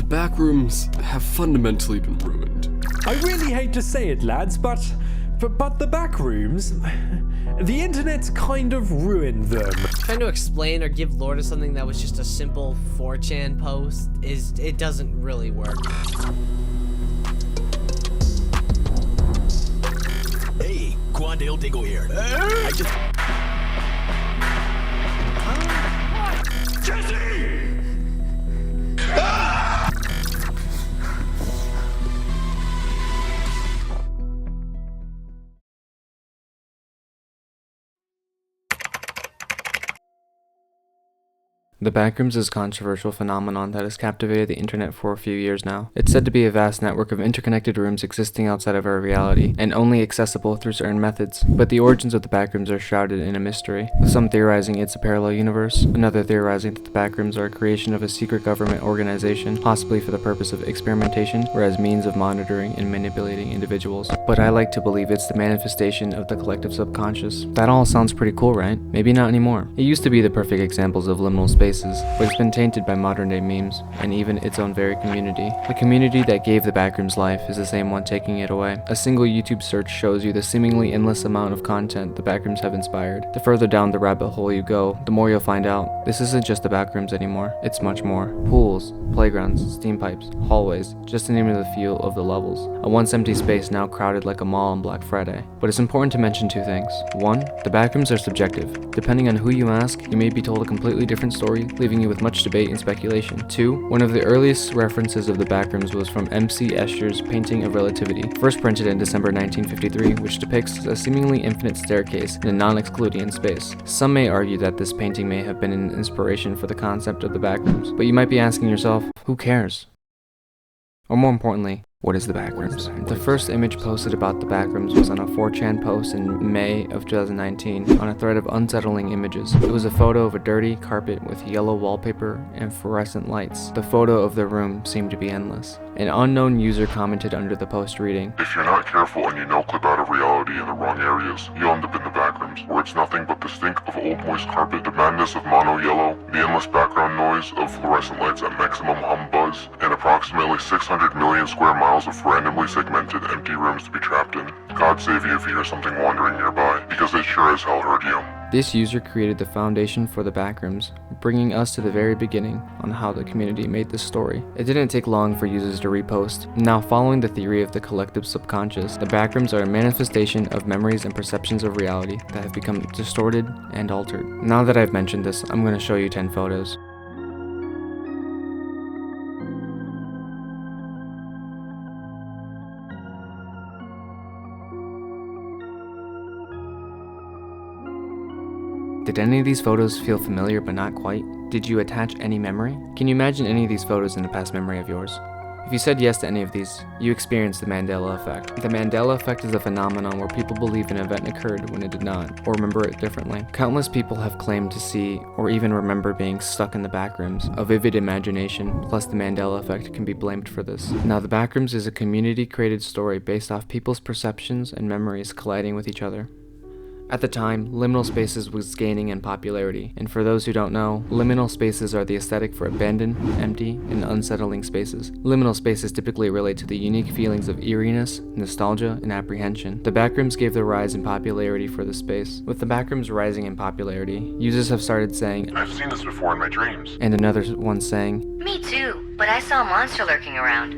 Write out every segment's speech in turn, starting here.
Backrooms have fundamentally been ruined. I really hate to say it, lads, but the Backrooms, the internet's kind of ruined them. Trying to explain or give lore to something that was just a simple 4chan post it doesn't really work. Hey, Quandale Dingle here. I just... What? Jesse! The Backrooms is a controversial phenomenon that has captivated the internet for a few years now. It's said to be a vast network of interconnected rooms existing outside of our reality, and only accessible through certain methods. But the origins of the Backrooms are shrouded in a mystery, with some theorizing it's a parallel universe, another theorizing that the Backrooms are a creation of a secret government organization, possibly for the purpose of experimentation, or as means of monitoring and manipulating individuals. But I like to believe it's the manifestation of the collective subconscious. That all sounds pretty cool, right? Maybe not anymore. It used to be the perfect examples of liminal space, but it's been tainted by modern day memes, and even its own very community. The community that gave the Backrooms life is the same one taking it away. A single YouTube search shows you the seemingly endless amount of content the Backrooms have inspired. The further down the rabbit hole you go, the more you'll find out. This isn't just the Backrooms anymore, it's much more. Pools, playgrounds, steam pipes, hallways, just to name a few of the levels. A once empty space now crowded like a mall on Black Friday. But it's important to mention two things. One, the Backrooms are subjective. Depending on who you ask, you may be told a completely different story, leaving you with much debate and speculation. 2. One of the earliest references of the Backrooms was from M.C. Escher's Painting of Relativity, first printed in December 1953, which depicts a seemingly infinite staircase in a non-Euclidean space. Some may argue that this painting may have been an inspiration for the concept of the Backrooms, but you might be asking yourself, who cares? Or more importantly, what is the Backrooms? The first image posted about the Backrooms was on a 4chan post in May of 2019 on a thread of unsettling images. It was a photo of a dirty carpet with yellow wallpaper and fluorescent lights. The photo of the room seemed to be endless. An unknown user commented under the post reading, "If you're not careful and you no-clip out of reality in the wrong areas, you'll end up in the Backrooms, where it's nothing but the stink of old moist carpet, the madness of mono yellow, the endless background noise of fluorescent lights at maximum hum buzz, and approximately 600 million square miles of randomly segmented empty rooms to be trapped in. God save you if you hear something wandering nearby, because it sure as hell heard you." This user created the foundation for the Backrooms, bringing us to the very beginning on how the community made this story. It didn't take long for users to repost. Now, following the theory of the collective subconscious, the Backrooms are a manifestation of memories and perceptions of reality that have become distorted and altered. Now that I've mentioned this, I'm going to show you 10 photos. Did any of these photos feel familiar but not quite? Did you attach any memory? Can you imagine any of these photos in a past memory of yours? If you said yes to any of these, you experienced the Mandela effect. The Mandela effect is a phenomenon where people believe an event occurred when it did not, or remember it differently. Countless people have claimed to see, or even remember being stuck in the Backrooms. A vivid imagination, plus the Mandela effect, can be blamed for this. Now, the Backrooms is a community-created story based off people's perceptions and memories colliding with each other. At the time, liminal spaces was gaining in popularity, and for those who don't know, liminal spaces are the aesthetic for abandoned, empty, and unsettling spaces. Liminal spaces typically relate to the unique feelings of eeriness, nostalgia, and apprehension. The Backrooms gave the rise in popularity for the space. With the Backrooms rising in popularity, users have started saying, "I've seen this before in my dreams." and another one saying, "Me too, but I saw a monster lurking around."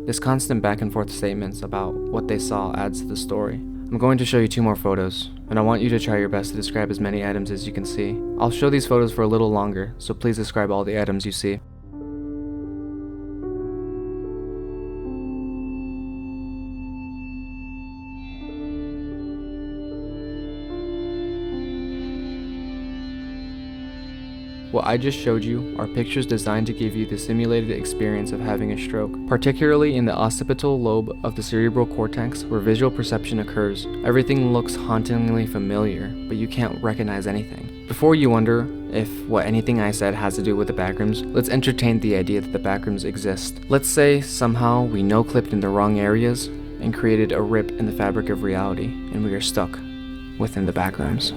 This constant back and forth statements about what they saw adds to the story. I'm going to show you 2 more photos, and I want you to try your best to describe as many items as you can see. I'll show these photos for a little longer, so please describe all the items you see. What I just showed you are pictures designed to give you the simulated experience of having a stroke, particularly in the occipital lobe of the cerebral cortex where visual perception occurs. Everything looks hauntingly familiar, but you can't recognize anything. Before you wonder if what anything I said has to do with the Backrooms, let's entertain the idea that the Backrooms exist. Let's say somehow we no-clipped in the wrong areas and created a rip in the fabric of reality, and we are stuck within the Backrooms.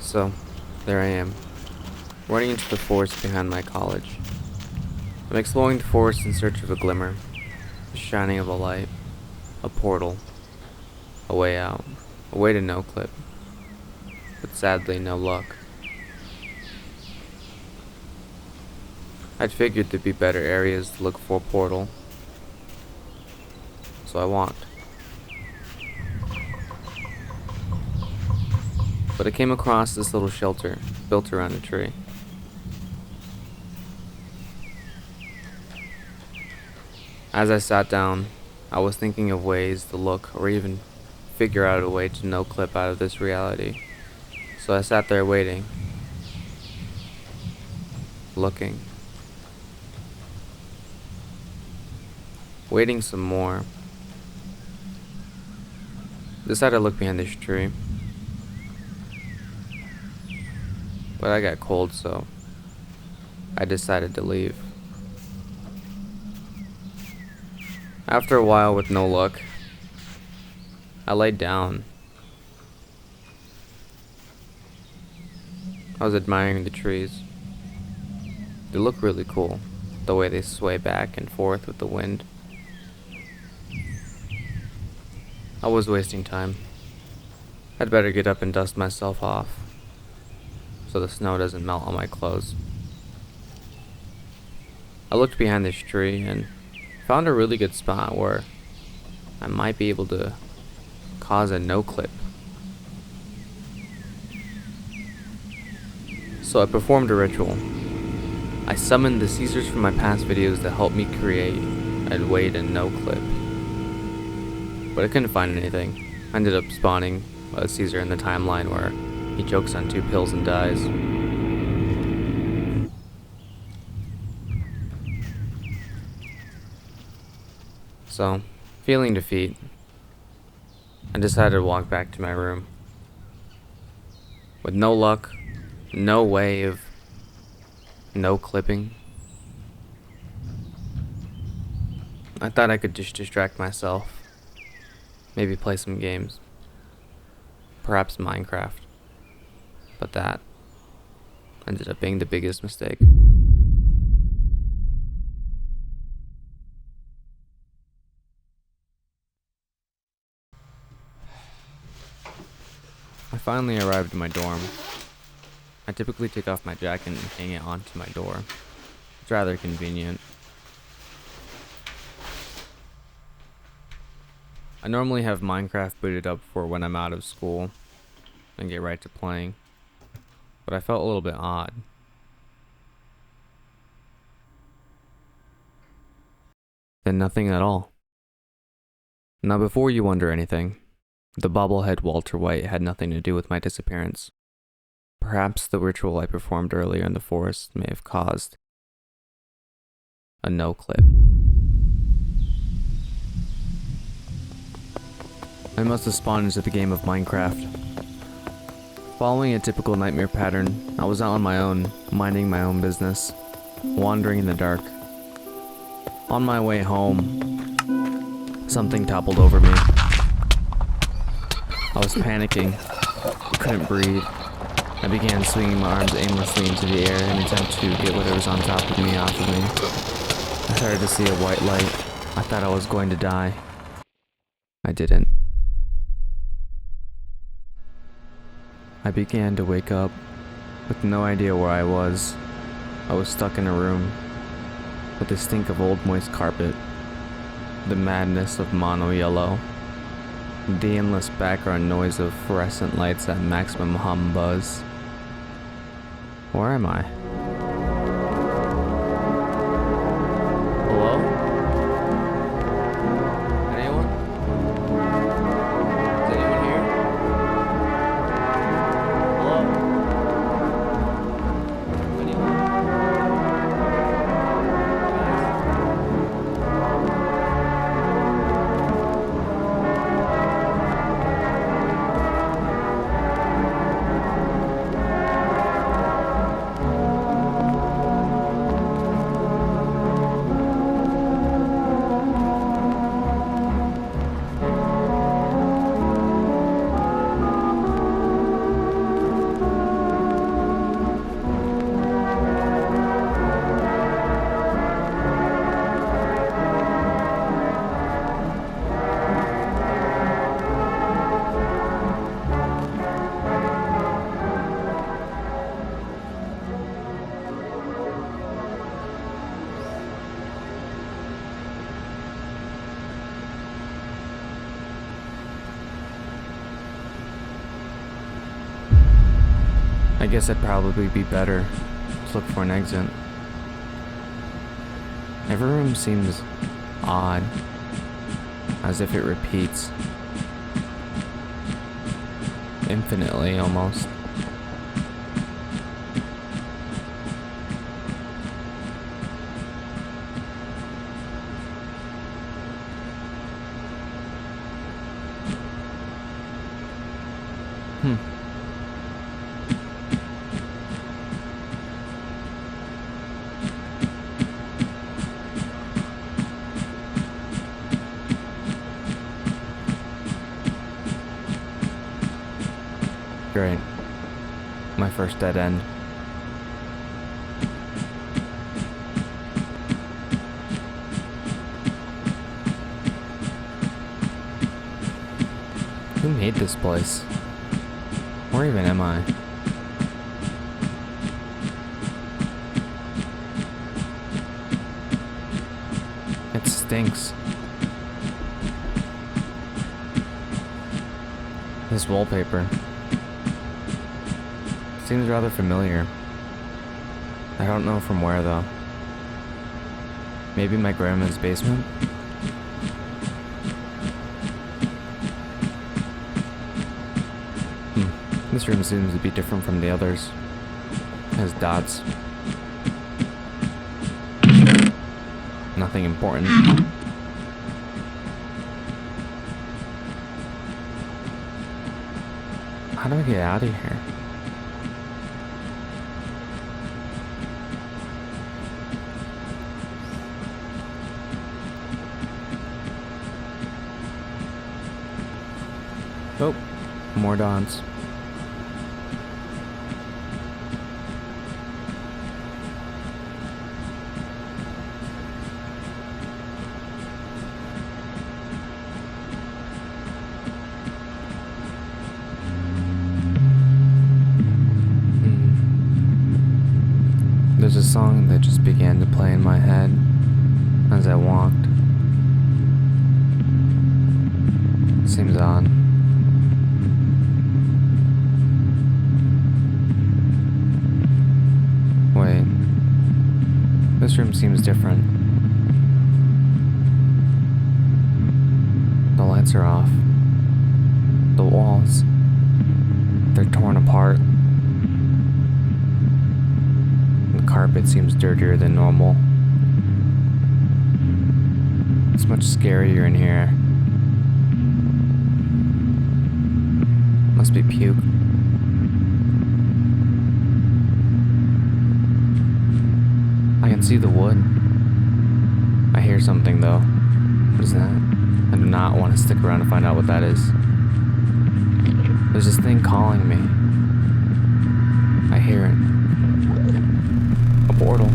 So, there I am, running into the forest behind my college. I'm exploring the forest in search of a glimmer, the shining of a light, a portal, a way out, a way to no clip. But sadly, no luck. I'd figured there'd be better areas to look for a portal, so I walked. But I came across this little shelter built around a tree. As I sat down, I was thinking of ways to look or even figure out a way to no clip out of this reality. So I sat there waiting, looking, waiting some more. Decided to look behind this tree. But I got cold, so I decided to leave. After a while with no luck, I laid down. I was admiring the trees. They look really cool, the way they sway back and forth with the wind. I was wasting time. I'd better get up and dust myself off, so the snow doesn't melt on my clothes. I looked behind this tree and found a really good spot where I might be able to cause a no clip. So I performed a ritual. I summoned the Caesars from my past videos to help me create a way to no clip. But I couldn't find anything. I ended up spawning a Caesar in the timeline where he chokes on 2 pills and dies. So, feeling defeat, I decided to walk back to my room. With no luck, no way of no clipping, I thought I could just distract myself. Maybe play some games. Perhaps Minecraft. But that ended up being the biggest mistake. I finally arrived at my dorm. I typically take off my jacket and hang it onto my door. It's rather convenient. I normally have Minecraft booted up for when I'm out of school and get right to playing, but I felt a little bit odd. Then nothing at all. Now before you wonder anything, the bobblehead Walter White had nothing to do with my disappearance. Perhaps the ritual I performed earlier in the forest may have caused a no clip. I must have spawned into the game of Minecraft. Following a typical nightmare pattern, I was out on my own, minding my own business, wandering in the dark. On my way home, something toppled over me. I was panicking, couldn't breathe. I began swinging my arms aimlessly into the air in an attempt to get whatever was on top of me off of me. I started to see a white light. I thought I was going to die. I didn't. I began to wake up with no idea where I was. I was stuck in a room with the stink of old moist carpet, the madness of mono yellow, the endless background noise of fluorescent lights at maximum hum buzz. Where am I? Hello? Anyone? Is anyone here? Hello? Anyone? Guys? I guess it'd probably be better to look for an exit. Every room seems odd, as if it repeats. Infinitely, almost. Great. My first dead end. Who made this place? Where even am I? It stinks. This wallpaper seems rather familiar. I don't know from where though. Maybe my grandma's basement? This room seems to be different from the others. It has dots. Nothing important. How do I get out of here? Oh, more dots. There's a song that just began to play in my head as I walked. Seems odd. Wait. This room seems different. The lights are off. The walls, they're torn apart. The carpet seems dirtier than normal. It's much scarier in here. Must be puke. I can see the wood. I hear something though. What is that? I do not want to stick around to find out what that is. There's this thing calling me. I hear it. A portal.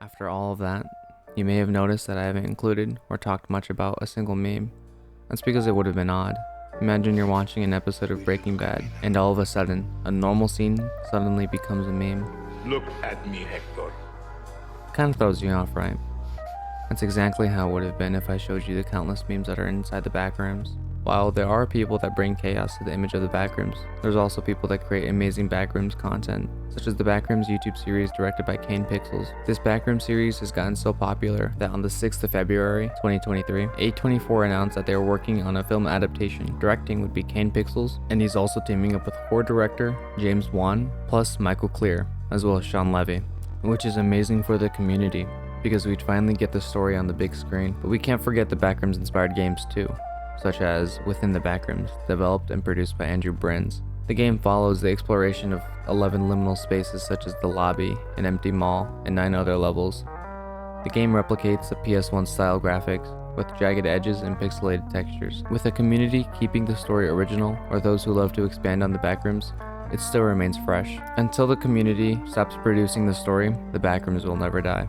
After all of that, you may have noticed that I haven't included or talked much about a single meme. That's because it would have been odd. Imagine you're watching an episode of Breaking Bad, and all of a sudden, a normal scene suddenly becomes a meme. Look at me, Hector. Kind of throws you off, right? That's exactly how it would have been if I showed you the countless memes that are inside the Backrooms. While there are people that bring chaos to the image of the Backrooms, there's also people that create amazing Backrooms content, such as the Backrooms YouTube series directed by Kane Pixels. This Backrooms series has gotten so popular that on the 6th of February, 2023, A24 announced that they were working on a film adaptation. Directing would be Kane Pixels, and he's also teaming up with horror director James Wan, plus Michael Clear, as well as Sean Levy, which is amazing for the community, because we'd finally get the story on the big screen. But we can't forget the Backrooms inspired games too, such as Within the Backrooms, developed and produced by Andrew Brins. The game follows the exploration of 11 liminal spaces such as the lobby, an empty mall, and 9 other levels. The game replicates the PS1 style graphics, with jagged edges and pixelated textures. With a community keeping the story original, or those who love to expand on the Backrooms, it still remains fresh. Until the community stops producing the story, the Backrooms will never die.